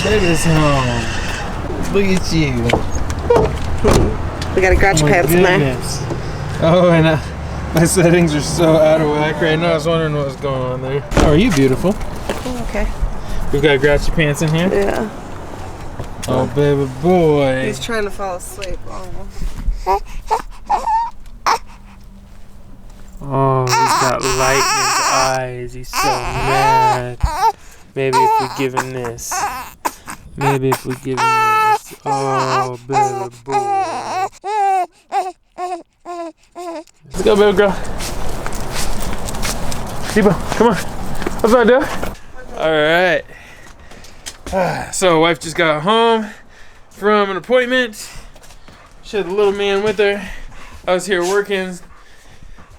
Baby's home. Look at you. We gotta grab your pants in there. Oh, and my settings are so out of whack right now. I was wondering what was going on there. How are you, beautiful? Okay. We've got grouchy pants in here? Yeah. Oh, baby boy. He's trying to fall asleep. Oh, he's got light in his eyes. He's so mad. Maybe if we give him this. Maybe if we give him this. Oh, baby boy. Let's go, baby girl. Debo, come on. What's up, dude? All right. So, wife just got home from an appointment. She had the little man with her. I was here working.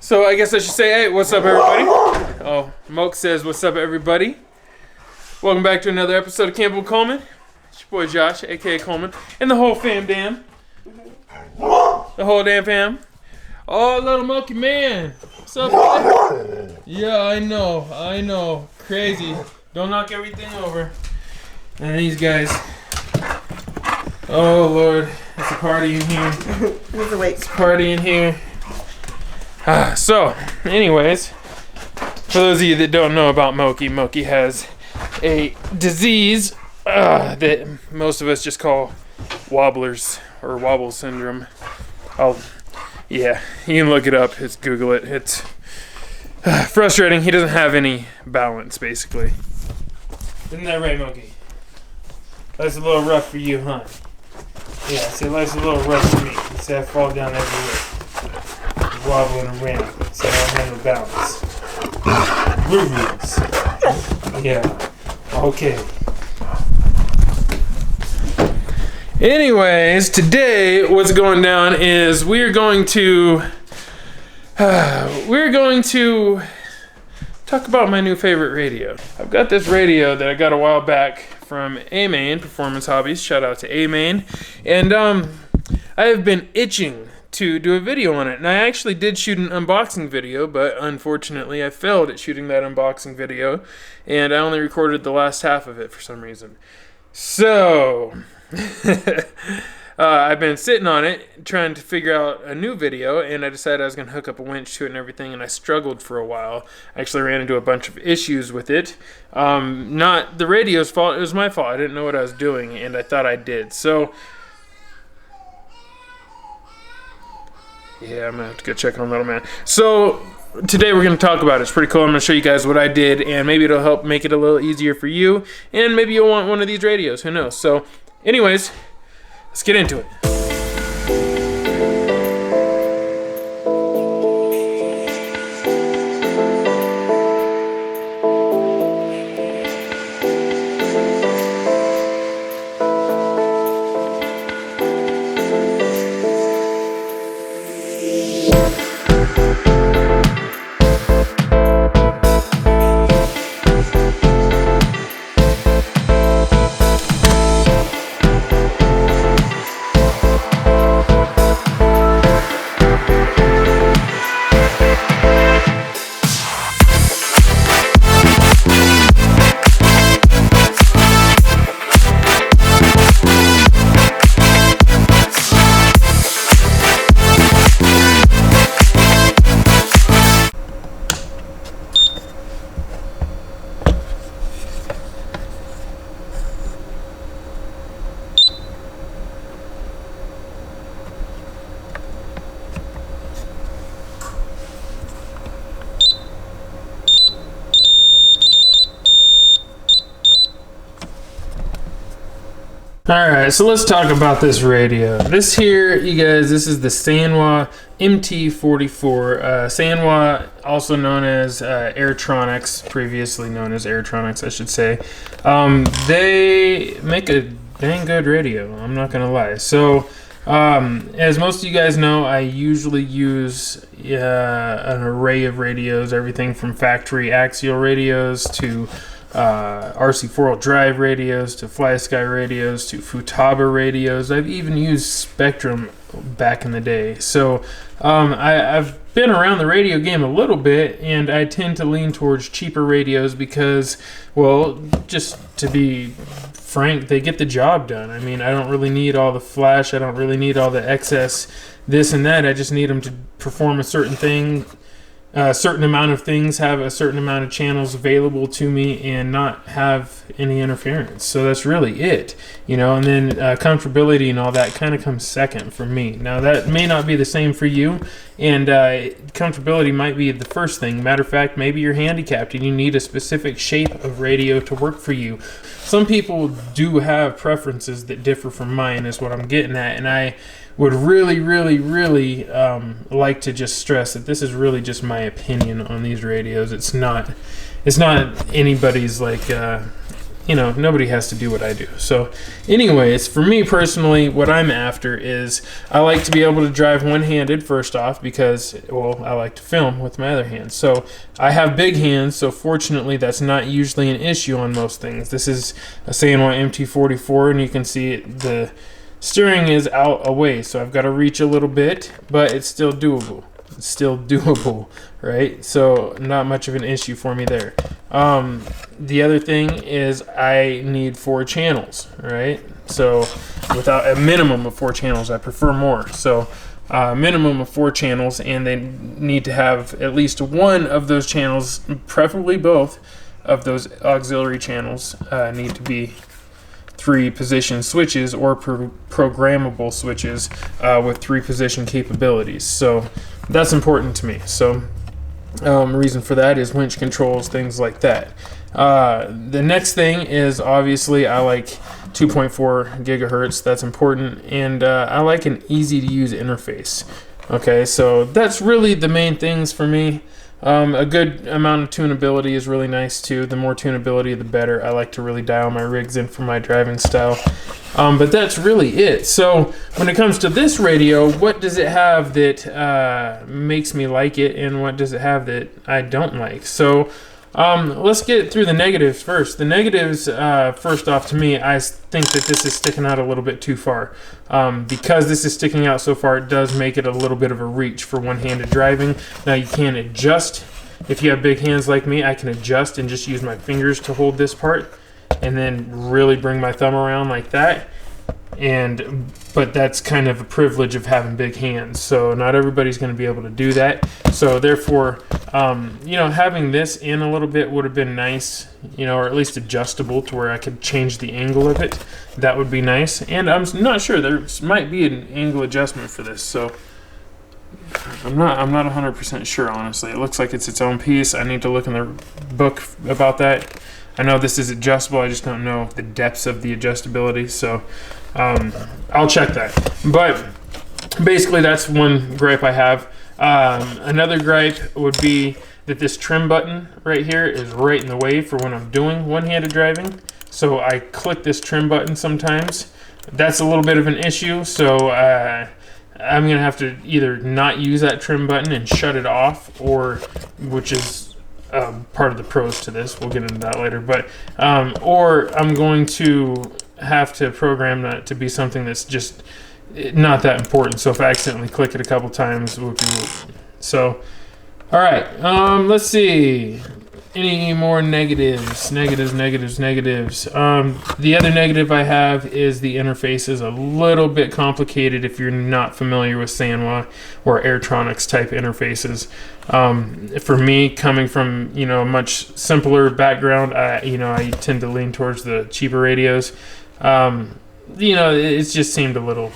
So, I guess I should say, hey, what's up, everybody? Oh, Moke says, what's up, everybody? Welcome back to another episode of Campbell Coleman. It's your boy Josh, aka Coleman, and the whole fam dam. The whole damn fam. Oh, little Mokey man. What's up, buddy? Yeah, I know. Crazy. Don't knock everything over. And these guys. Oh, Lord. It's a party in here. It's a party in here. So, anyways, for those of you that don't know about Mokey, Mokey has a disease that most of us just call wobblers or wobble syndrome. Yeah, you can look it up. Just Google it. It's frustrating. He doesn't have any balance, basically. Isn't that right, Mokey? Life's a little rough for you, huh? Yeah, see, life's a little rough for me. See, I fall down everywhere. Wobbling around. See, I don't have no balance. Rubies. Yeah. Okay. Anyways, today what's going down is we're going to talk about my new favorite radio. I've got this radio that I got a while back from Amain Performance Hobbies. Shout out to Amain. And I have been itching to do a video on it. And I actually did shoot an unboxing video, but unfortunately I failed at shooting that unboxing video. And I only recorded the last half of it for some reason. So I've been sitting on it trying to figure out a new video, and I decided I was going to hook up a winch to it and everything, and I struggled for a while. I actually ran into a bunch of issues with it. Not the radio's fault, it was my fault. I didn't know what I was doing, and I thought I did. So yeah, I'm going to have to go check on little man. So today we're going to talk about it. It's pretty cool. I'm going to show you guys what I did, and maybe it'll help make it a little easier for you, and maybe you'll want one of these radios. Who knows? So anyways, let's get into it. Alright, so let's talk about this radio. This here, you guys, this is the Sanwa MT-44. Sanwa, also known as Airtronics, previously known as Airtronics, I should say. They make a dang good radio, I'm not gonna lie. So, as most of you guys know, I usually use an array of radios, everything from factory axial radios to RC4 drive radios to FlySky radios to Futaba radios. I've even used Spectrum back in the day. So I've been around the radio game a little bit, and I tend to lean towards cheaper radios because, well, just to be frank, they get the job done. I mean, I don't really need all the flash. I don't really need all the excess this and that. I just need them to perform a certain thing, a certain amount of things, have a certain amount of channels available to me, and not have any interference. So that's really it, you know. And then comfortability and all that kind of comes second for me. Now that may not be the same for you, and comfortability might be the first thing. Matter of fact, maybe you're handicapped and you need a specific shape of radio to work for you. Some people do have preferences that differ from mine, is what I'm getting at, and I would really like to just stress that this is really just my opinion on these radios. It's not anybody's, like, you know, nobody has to do what I do. So anyways, for me personally, what I'm after is I like to be able to drive one-handed, first off, because, well, I like to film with my other hand. So I have big hands, so fortunately that's not usually an issue on most things. This is a Sanwa MT-44, and you can see the steering is out away, so I've got to reach a little bit, but it's still doable. It's still doable, right? So not much of an issue for me there. The other thing is I need 4 channels, right? So without a minimum of 4 channels, I prefer more. So minimum of 4 channels, and they need to have at least one of those channels, preferably both of those auxiliary channels, need to be 3 position switches or programmable switches with 3 position capabilities. So that's important to me. So reason for that is winch controls, things like that. The next thing is, obviously, I like 2.4 gigahertz. That's important, and I like an easy to use interface. Okay, so that's really the main things for me. A good amount of tunability is really nice too. The more tunability, the better. I like to really dial my rigs in for my driving style. But that's really it. So when it comes to this radio, what does it have that makes me like it, and what does it have that I don't like? So let's get through the negatives first. The negatives, first off, to me, I think that this is sticking out a little bit too far. Because this is sticking out so far, it does make it a little bit of a reach for one-handed driving. Now you can adjust. If you have big hands like me, I can adjust and just use my fingers to hold this part, and then really bring my thumb around like that. But that's kind of a privilege of having big hands, so not everybody's going to be able to do that. So therefore, you know, having this in a little bit would have been nice, you know, or at least adjustable to where I could change the angle of it. That would be nice. And I'm not sure, there might be an angle adjustment for this, so I'm not 100% sure, honestly. It looks like it's its own piece. I need to look in the book about that. I know this is adjustable, I just don't know the depths of the adjustability, so I'll check that. But basically that's one gripe I have. Another gripe would be that this trim button right here is right in the way for when I'm doing one-handed driving. So I click this trim button sometimes. That's a little bit of an issue, so I'm gonna have to either not use that trim button and shut it off, or, which is part of the pros to this, we'll get into that later, but or I'm going to have to program that to be something that's just not that important. So if I accidentally click it a couple times, whoop-de-whoop. So all right, let's see, any more negatives. The other negative I have is the interface is a little bit complicated if you're not familiar with Sanwa or Airtronics type interfaces. For me, coming from, you know, a much simpler background, I tend to lean towards the cheaper radios. You know, it just seemed a little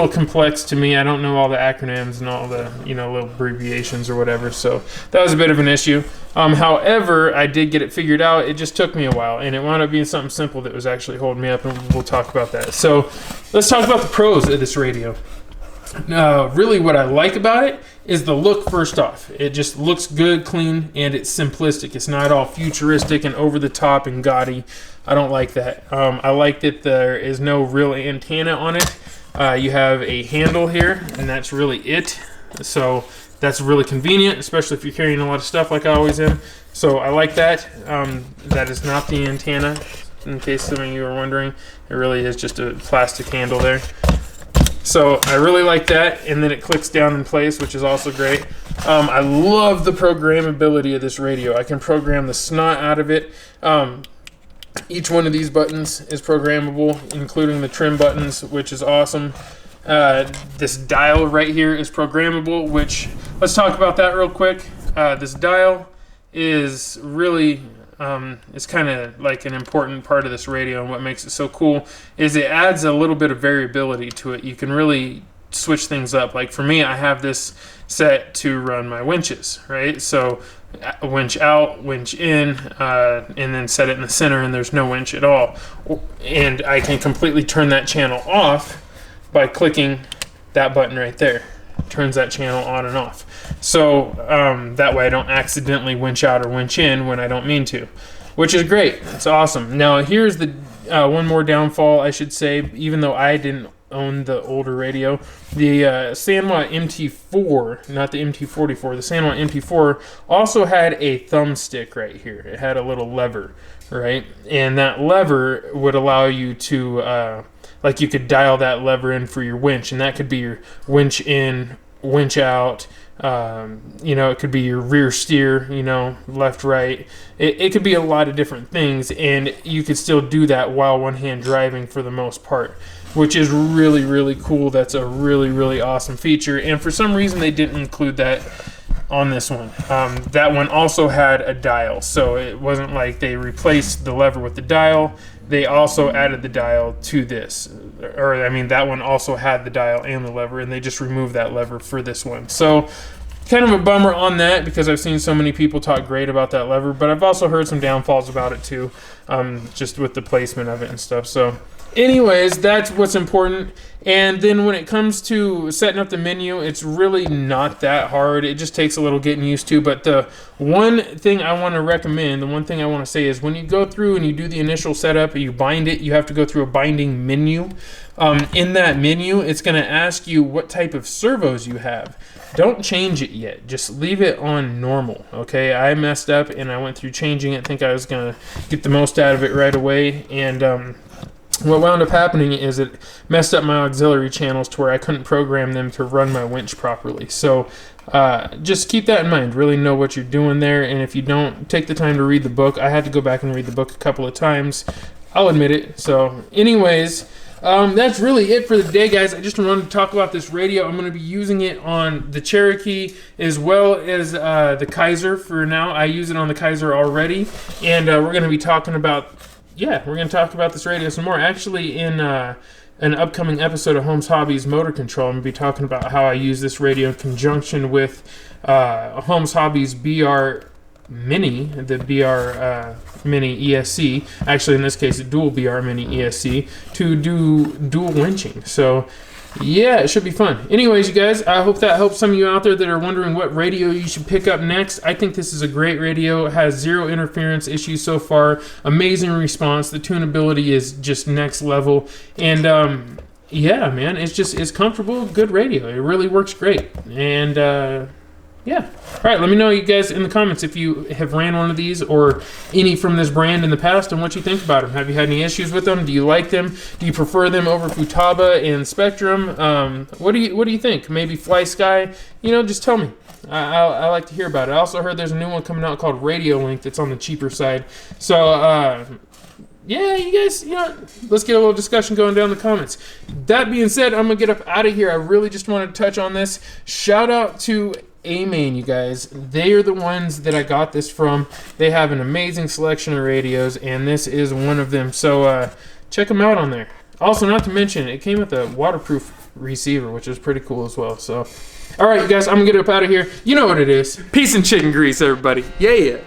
complex to me. I don't know all the acronyms and all the, you know, little abbreviations or whatever, so that was a bit of an issue. However, I did get it figured out. It just took me a while, and it wound up being something simple that was actually holding me up, and we'll talk about that. So let's talk about the pros of this radio. Really what I like about it is the look. First off, it just looks good, clean, and it's simplistic. It's not all futuristic and over the top and gaudy. I don't like that. I like that there is no real antenna on it. You have a handle here, and that's really it. So that's really convenient, especially if you're carrying a lot of stuff like I always am. So I like that. That is not the antenna, in case some of you are wondering. It really is just a plastic handle there. So I really like that, and then it clicks down in place, which is also great. I love the programmability of this radio. I can program the snot out of it. Each one of these buttons is programmable, including the trim buttons, which is awesome. This dial right here is programmable, which, let's talk about that real quick. This dial is really it's kind of like an important part of this radio, and what makes it so cool is it adds a little bit of variability to it. You can really switch things up. Like for me, I have this set to run my winches, right? So winch out, winch in, and then set it in the center, and there's no winch at all. And I can completely turn that channel off by clicking that button right there. Turns that channel on and off. So that way I don't accidentally winch out or winch in when I don't mean to, which is great. It's awesome. Now here's the one more downfall, I should say, even though I didn't own the older radio. The Sanwa MT-44, not the MT-44, the Sanwa MT-4 also had a thumbstick right here. It had a little lever, right? And that lever would allow you to like you could dial that lever in for your winch, and that could be your winch in, winch out. You know, it could be your rear steer, you know, left, right. It could be a lot of different things, and you could still do that while one hand driving for the most part, which is really, really cool. That's a really, really awesome feature, and for some reason they didn't include that on this one. That one also had a dial, so it wasn't like they replaced the lever with the dial. They also added the dial to this, or I mean that one also had the dial and the lever, and they just removed that lever for this one. So kind of a bummer on that, because I've seen so many people talk great about that lever, but I've also heard some downfalls about it too, just with the placement of it and stuff. So anyways, that's what's important. And then when it comes to setting up the menu, it's really not that hard. It just takes a little getting used to. But the one thing I want to recommend, the one thing I want to say is when you go through and you do the initial setup and you bind it, you have to go through a binding menu. In that menu, it's going to ask you what type of servos you have. Don't change it yet. Just leave it on normal, okay? I messed up and I went through changing it. I think I was going to get the most out of it right away. And what wound up happening is it messed up my auxiliary channels to where I couldn't program them to run my winch properly. So just keep that in mind. Really know what you're doing there. And if you don't take the time to read the book, I had to go back and read the book a couple of times. I'll admit it. So anyways, that's really it for the day, guys. I just wanted to talk about this radio. I'm going to be using it on the Cherokee as well as the Kaiser for now. I use it on the Kaiser already. And we're going to be talking about... yeah, we're going to talk about this radio some more. Actually, in an upcoming episode of Hobbies Motor Control, I'm going to be talking about how I use this radio in conjunction with Hobbies BR Mini, the BR Mini ESC. Actually, in this case, a dual BR Mini ESC to do dual winching. So, yeah, it should be fun. Anyways, you guys, I hope that helps some of you out there that are wondering what radio you should pick up next. I think this is a great radio. It has zero interference issues so far. Amazing response. The tunability is just next level. And yeah, man, it's comfortable, good radio. It really works great. And yeah. All right, let me know, you guys, in the comments if you have ran one of these or any from this brand in the past and what you think about them. Have you had any issues with them? Do you like them? Do you prefer them over Futaba and Spectrum? What do you think? Maybe Fly Sky? You know, just tell me. I like to hear about it. I also heard there's a new one coming out called Radio Link that's on the cheaper side. So, yeah, you guys, you know, let's get a little discussion going down in the comments. That being said, I'm going to get up out of here. I really just wanted to touch on this. Shout out to Amain, you guys. They are the ones that I got this from. They have an amazing selection of radios, and this is one of them. So check them out on there. Also, not to mention, it came with a waterproof receiver, which is pretty cool as well. So, all right, you guys, I'm going to get up out of here. You know what it is. Peace and chicken grease, everybody. Yeah.